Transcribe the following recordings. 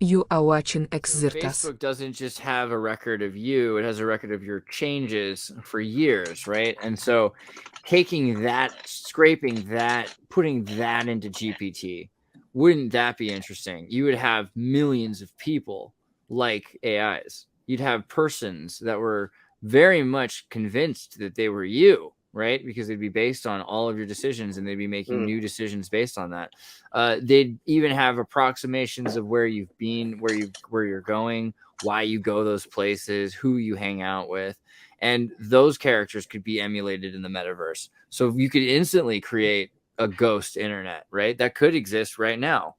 You are watching So Xirtus. Facebook doesn't just have a record of you, it has a record of your changes for years, right? And so taking that, scraping that, putting that into GPT, wouldn't that be interesting? You would have millions of people like AIs. You'd have persons that were very much convinced that they were you, right? Because they'd be based on all of your decisions and they'd be making Mm. new decisions based on that. They'd even have approximations of where you've been, where you're going, why you go those places, who you hang out with, and those characters could be emulated in the metaverse. So you could instantly create a ghost internet, right? That could exist right now.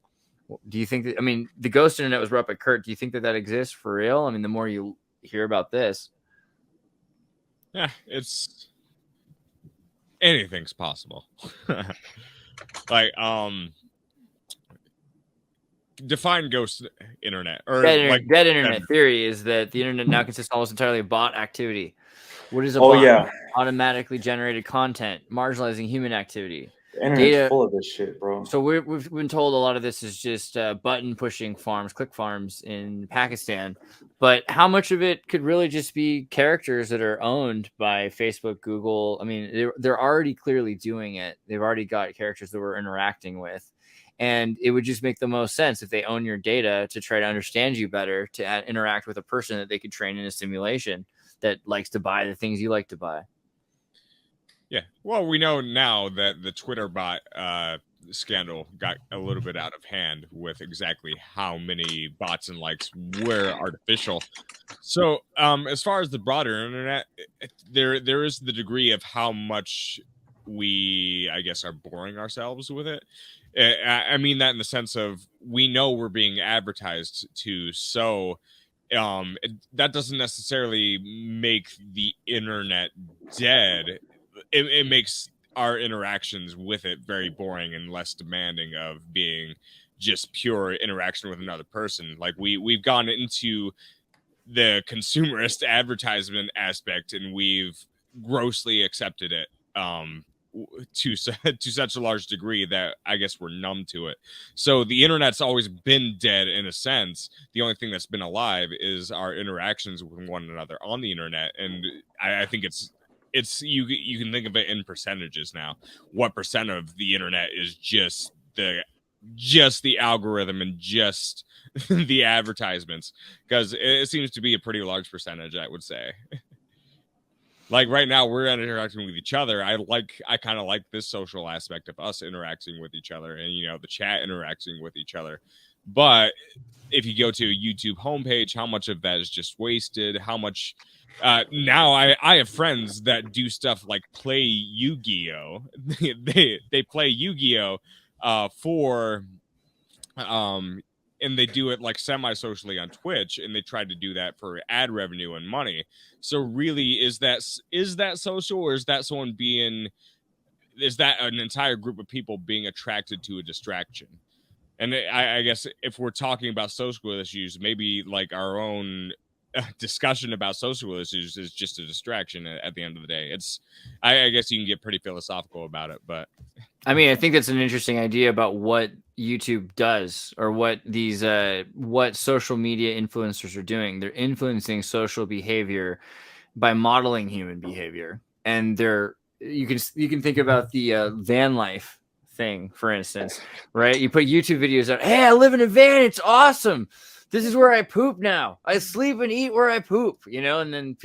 Do you think that? I mean, the ghost internet was brought up by Kurt. Do you think that that exists for real? I mean, the more you hear about this, Yeah, it's anything's possible. like, define ghost internet or like dead internet theory is that the internet now consists almost entirely of bot activity. What is a Oh bot? yeah, Automatically generated content, marginalizing human activity, the internet's data. full of this shit, bro. So we've been told a lot of this is just button pushing farms, click farms in Pakistan. But how much of it could really just be characters that are owned by Facebook, Google? I mean, they're already clearly doing it. They've already got characters that we're interacting with. And it would just make the most sense if they own your data to try to understand you better, to interact with a person that they could train in a simulation that likes to buy the things you like to buy. Yeah, well, we know now that the Twitter bot scandal got a little bit out of hand with exactly how many bots and likes were artificial. So, as far as the broader internet, there is the degree of how much we, I guess, are boring ourselves with it. I mean that in the sense of we know we're being advertised to, so that doesn't necessarily make the internet dead. It makes our interactions with it very boring and less demanding of being just pure interaction with another person. Like we've gone into the consumerist advertisement aspect and we've grossly accepted it to to such a large degree that I guess we're numb to it. So the internet's always been dead in a sense. The only thing that's been alive is our interactions with one another on the internet, and I think it's you can think of it in percentages now. What percent of the internet is just the algorithm and just the advertisements? Because it seems to be a pretty large percentage, I would say. Like right now we're interacting with each other. I kind of like this social aspect of us interacting with each other, and the chat interacting with each other. But if you go to a YouTube homepage, how much of that is just wasted? How much now I have friends that do stuff like play Yu-Gi-Oh. They play Yu-Gi-Oh for and they do it like semi-socially on Twitch, and they try to do that for ad revenue and money. So really, is that social, or is that an entire group of people being attracted to a distraction? And I guess if we're talking about social issues, maybe like our own discussion about social issues is just a distraction at the end of the day. I guess you can get pretty philosophical about it, but I mean, I think that's an interesting idea about what YouTube does, or what these what social media influencers are doing. They're influencing social behavior by modeling human behavior, and you can think about the van life thing, for instance, right? You put YouTube videos out. Hey, I live in a van. It's awesome. This is where I poop now. I sleep and eat where I poop, and then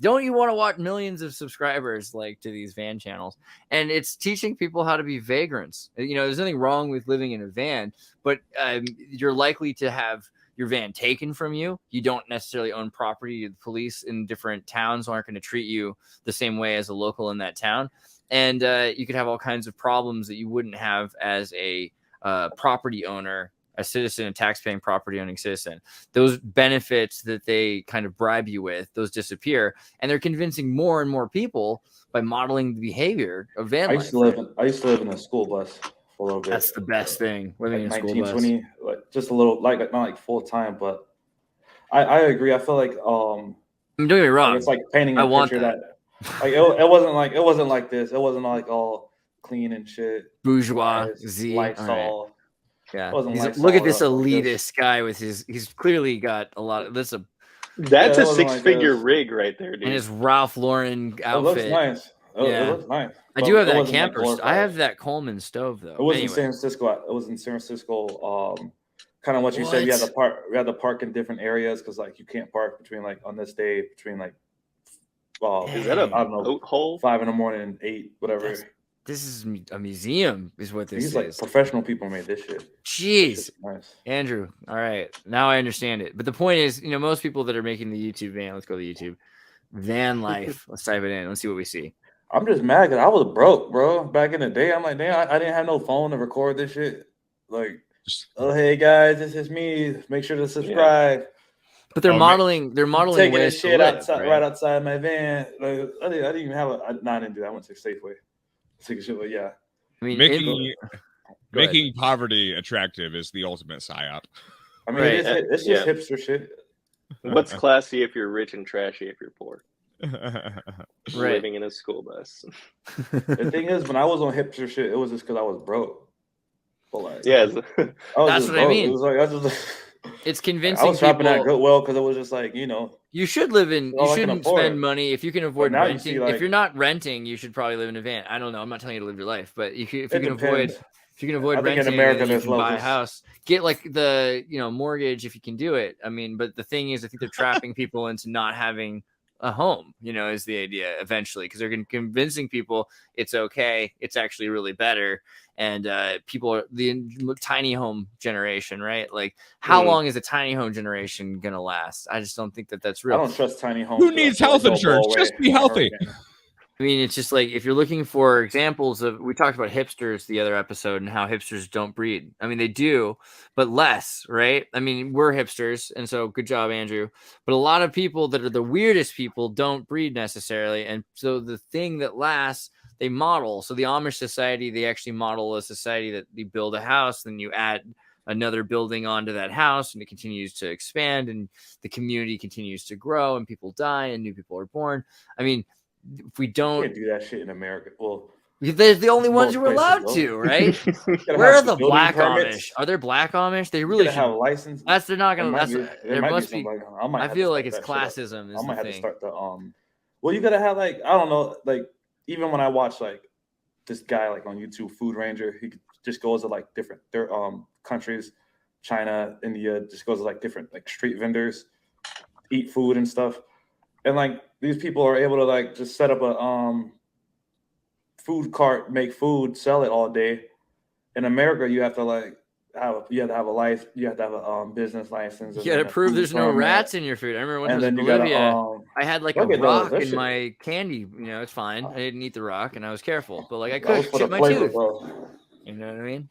don't you want to watch millions of subscribers like to these van channels? And it's teaching people how to be vagrants. There's nothing wrong with living in a van, but you're likely to have your van taken from you. You don't necessarily own property. The police in different towns aren't going to treat you the same way as a local in that town. And you could have all kinds of problems that you wouldn't have as a property owner, a citizen, a tax-paying property-owning citizen. Those benefits that they kind of bribe you with, those disappear, and they're convincing more and more people by modeling the behavior of van I life. used to live in a school bus for a little bit. That's the best thing, living Like in a school 19, bus. 20, like just a little, like not like full time, but I agree. I feel like Don't get me wrong. it's like painting I a want picture that. that it wasn't like this. It wasn't like all clean and shit. Bourgeois, Lights all. Yeah, wasn't like look at solid this up like this. elitist guy with his. He's clearly got a lot of this, That's Yeah, a it wasn't like six-figure this. rig right there, and dude. his Ralph Lauren It looks outfit. nice. It Yeah. looks nice. I but do have it that wasn't, like, camper. I glorified. have that Coleman stove though. It was in Anyway, San Francisco. It was in San Francisco. Kind of what you said. You had to park. We had to park in different areas because like you can't park between like on this day between like. Is that a I don't know, boat hole? 5 a.m. and 8, whatever. this is a museum, is what this These is. like professional people made this shit. Jeez, This shit's nice. Andrew. All right, now I understand it. But the point is, most people that are making the YouTube van. Let's go to YouTube. Van life. Let's type it in. Let's see what we see. I'm just mad because I was broke, bro. Back in the day, I'm like, damn, I didn't have no phone to record this shit. Like, oh hey guys, this is me. Make sure to subscribe. But they're modeling. They're modeling taking ways this shit to live, outside, right outside my van. Like, I didn't even have a. No, I didn't do that. I went to Safeway. Take a shit, but yeah. I mean, making poverty attractive is the ultimate psyop. I mean, it's just hipster shit. What's classy if you're rich and trashy if you're poor? Right. Living in a school bus. The thing is, when I was on hipster shit, it was just because I was broke. But like, yeah, that's what I mean. It was like I just. It's convincing. I was shopping at Goodwill because it was just like you should live in. You shouldn't spend money if you can avoid renting. See, like, if you're not renting, you should probably live in a van. I don't know. I'm not telling you to live your life, but if you can avoid renting, in America, you can buy a house. Get like the mortgage if you can do it. I mean, but the thing is, I think they're trapping people into not having a home. Is the idea eventually because they're convincing people it's okay. It's actually really better. And people are the tiny home generation, right? Like, how long is a tiny home generation going to last? I just don't think that's real. I don't trust tiny homes. Who needs health insurance? Just be healthy. I mean, it's just like if you're looking for examples of, we talked about hipsters the other episode and how hipsters don't breed. I mean, they do, but less, right? I mean, we're hipsters. And so good job, Andrew. But a lot of people that are the weirdest people don't breed necessarily. And so the thing that lasts, they model. So the Amish society, they actually model a society that you build a house, then you add another building onto that house and it continues to expand and the community continues to grow and people die and new people are born. I mean, if we can't do that shit in America. Well, they're the only ones who are allowed to, right? Where are the black Amish? Are there black Amish? They really should have license. They're not gonna. There must be. I feel like it's classism. I might have to start the Well, you gotta have like, I don't know, like even when I watch like this guy like on YouTube, Food Ranger, he just goes to like different countries, China, India, just goes to like different like street vendors, eat food and stuff, and like these people are able to like just set up a food cart, make food, sell it all day. In America, you have to like have a life, you have to have a business license. You got to prove there's no rats in your food. I remember when I was in Bolivia, I had like a rock in my candy. It's fine. I didn't eat the rock, and I was careful. But like I could chip my tooth. You know what I mean?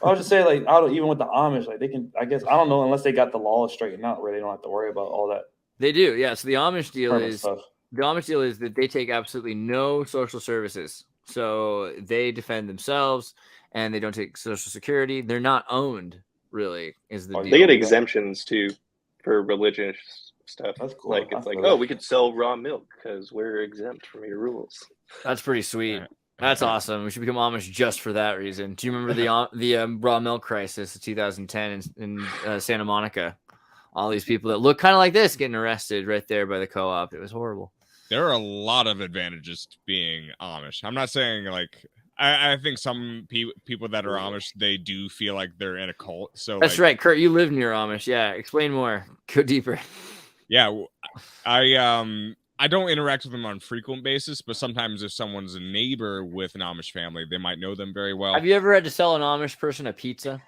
I was just saying, like, even with the Amish, like they can. I guess I don't know unless they got the laws straightened out where they don't have to worry about all that. They do, yeah. So the Amish deal is that they take absolutely no social services. So they defend themselves and they don't take social security. They're not owned, really, is the deal. They get exemptions too for religious stuff. That's cool. Like it's like, oh, we could sell raw milk because we're exempt from your rules. That's pretty sweet. That's awesome. We should become Amish just for that reason. Do you remember the raw milk crisis of 2010 in Santa Monica? All these people that look kind of like this getting arrested right there by the co-op. It was horrible. There are a lot of advantages to being Amish. I'm not saying like I think some people that are Amish, they do feel like they're in a cult. So that's right, Kurt. You live near Amish. Yeah, explain more. Go deeper. Yeah, I don't interact with them on a frequent basis, but sometimes if someone's a neighbor with an Amish family, they might know them very well. Have you ever had to sell an Amish person a pizza?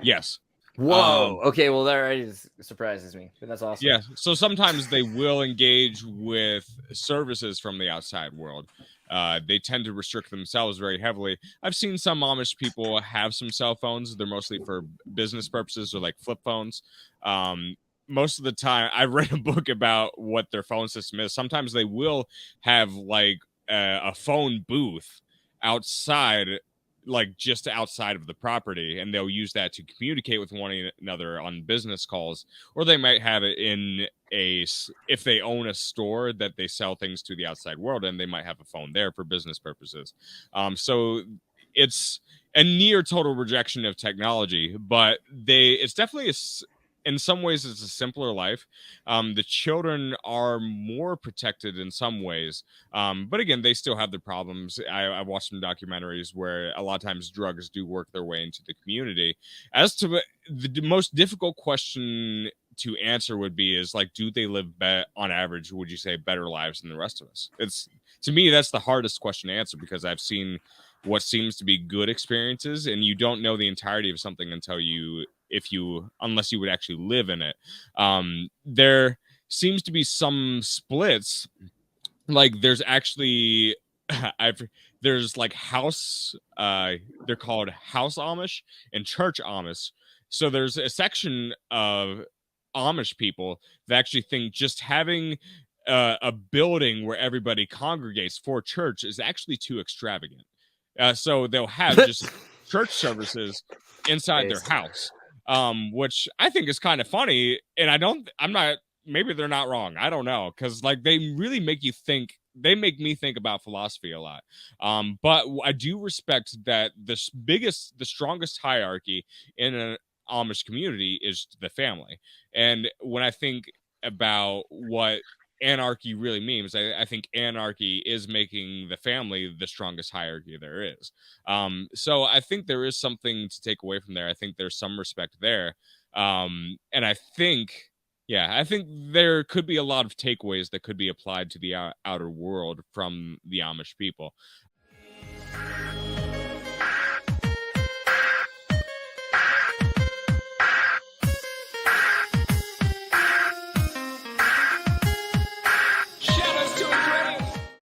Yes. Whoa. Okay. Well, that already surprises me, but that's awesome. Yeah. So sometimes they will engage with services from the outside world. They tend to restrict themselves very heavily. I've seen some Amish people have some cell phones. They're mostly for business purposes or like flip phones. Most of the time, I read a book about what their phone system is. Sometimes they will have like a phone booth outside, like just outside of the property, and they'll use that to communicate with one another on business calls, or they might have it in if they own a store that they sell things to the outside world, and they might have a phone there for business purposes. So it's a near total rejection of technology, but it's definitely in some ways it's a simpler life. The children are more protected in some ways, but again, they still have their problems. I watched some documentaries where a lot of times drugs do work their way into the community. As to the most difficult question to answer would be is like, do they live on average, would you say, better lives than the rest of us? It's, to me, that's the hardest question to answer, because I've seen what seems to be good experiences, and you don't know the entirety of something until unless you would actually live in it. There seems to be some splits. Like there's actually there's like house they're called house Amish and church Amish. So there's a section of Amish people that actually think just having a building where everybody congregates for church is actually too extravagant. So they'll have just church services inside their house, which I think is kind of funny. And maybe they're not wrong. I don't know. Cause like they really make you think. They make me think about philosophy a lot. But I do respect that the strongest hierarchy in an Amish community is the family. And when I think about what anarchy really means, I think anarchy is making the family the strongest hierarchy there is. So I think there is something to take away from there. I think there's some respect there. And I think there could be a lot of takeaways that could be applied to the outer world from the Amish people.